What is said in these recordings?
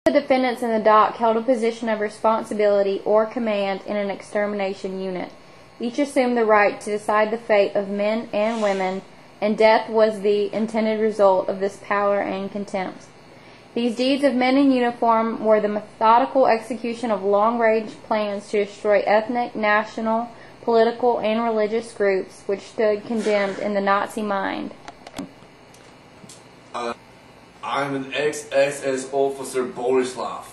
The defendants in the dock held a position of responsibility or command in an extermination unit. Each assumed the right to decide the fate of men and women, and death was the intended result of this power and contempt. These deeds of men in uniform were the methodical execution of long-range plans to destroy ethnic, national, political, and religious groups which stood condemned in the Nazi mind. I'm an ex-SS officer Borislav.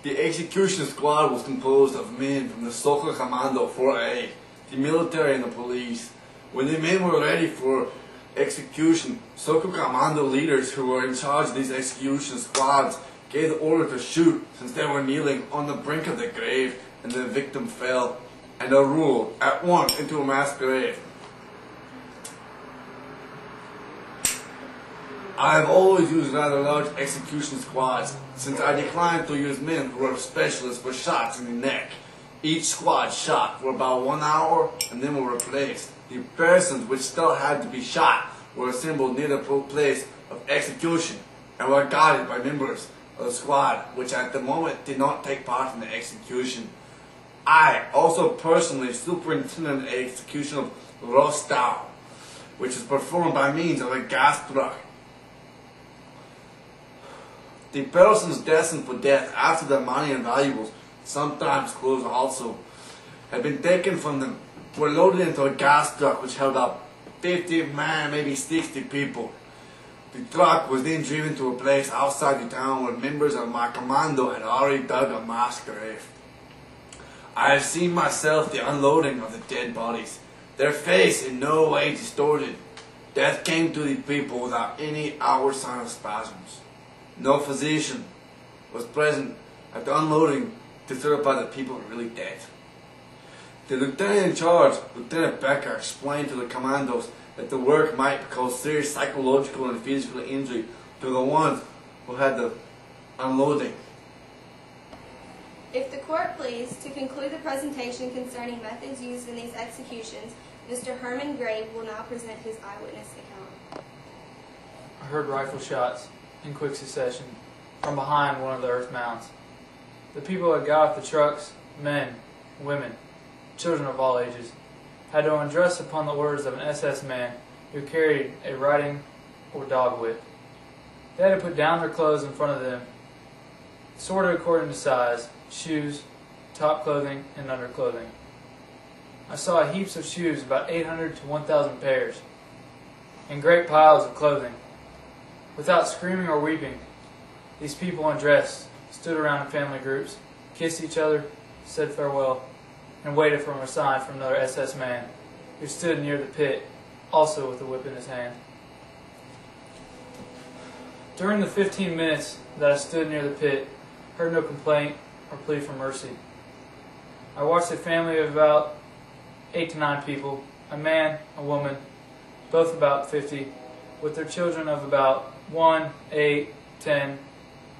The execution squad was composed of men from the Sokol Commando 4A, the military and the police. When the men were ready for execution, Sokol Commando leaders who were in charge of these execution squads gave the order to shoot since they were kneeling on the brink of the grave and the victim fell, and they rolled at once into a mass grave. I have always used rather large execution squads, since I declined to use men who were specialists for shots in the neck. Each squad shot for about 1 hour and then were replaced. The persons which still had to be shot were assembled near the place of execution and were guarded by members of the squad which at the moment did not take part in the execution. I also personally superintended the execution of Rostov, which was performed by means of a gas truck. The persons destined for death after their money and valuables, sometimes clothes also, had been taken from them, were loaded into a gas truck which held up 50, maybe 60 people. The truck was then driven to a place outside the town where members of my commando had already dug a mass grave. I have seen myself the unloading of the dead bodies, their face in no way distorted. Death came to the people without any outward sign of spasms. No physician was present at the unloading to certify that people were really dead. The lieutenant in charge, Lieutenant Becker, explained to the commandos that the work might cause serious psychological and physical injury to the ones who had the unloading. If the court please, to conclude the presentation concerning methods used in these executions, Mr. Herman Grave will now present his eyewitness account. I heard rifle shots in quick succession from behind one of the earth mounds. The people that got off the trucks, men, women, children of all ages, had to undress upon the orders of an SS man who carried a riding or dog whip. They had to put down their clothes in front of them, sorted according to size, shoes, top clothing, and underclothing. I saw heaps of shoes, about 800 to 1,000 pairs, and great piles of clothing. Without screaming or weeping, these people undressed, stood around in family groups, kissed each other, said farewell, and waited for a sign from another SS man who stood near the pit, also with a whip in his hand. During the 15 minutes that I stood near the pit, I heard no complaint or plea for mercy. I watched a family of about 8 to 9 people, a man, a woman, both about 50, with their children of about 1, 8, 10,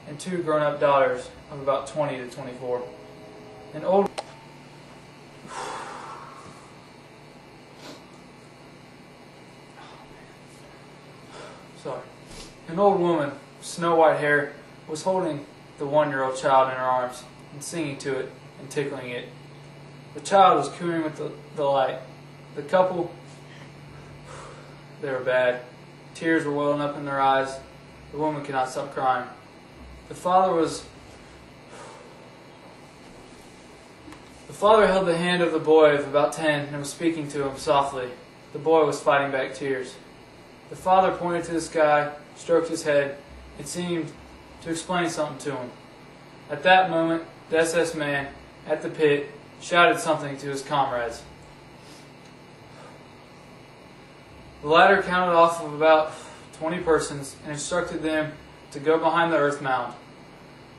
and 2 grown-up daughters of about 20 to 24. An old An old woman with snow-white hair was holding the 1-year-old child in her arms and singing to it and tickling it. The child was cooing with delight. The couple, they were bad. Tears were welling up in their eyes. The woman could not stop crying. The father held the hand of the boy of about 10 and was speaking to him softly. The boy was fighting back tears. The father pointed to the sky, stroked his head, and seemed to explain something to him. At that moment, the SS man at the pit shouted something to his comrades. The latter counted off of about 20 persons and instructed them to go behind the earth mound.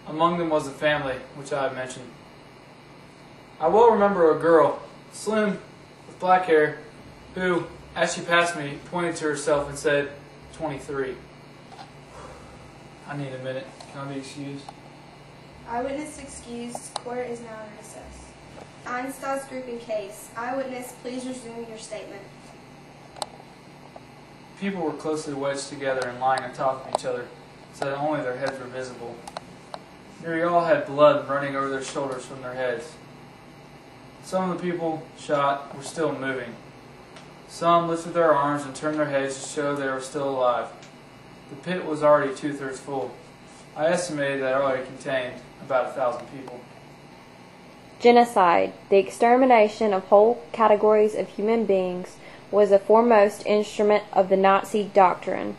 Among them was the family, which I have mentioned. I well remember a girl, slim, with black hair, who, as she passed me, pointed to herself and said, 23. I need a minute. Can I be excused? Eyewitness excused. Court is now in recess. Einstein's group in case. Eyewitness, please resume your statement. People were closely wedged together and lying on top of each other, so that only their heads were visible. Nearly all had blood running over their shoulders from their heads. Some of the people shot were still moving. Some lifted their arms and turned their heads to show they were still alive. The pit was already 2/3 full. I estimated that it already contained about 1,000 people. Genocide, the extermination of whole categories of human beings, was a foremost instrument of the Nazi doctrine.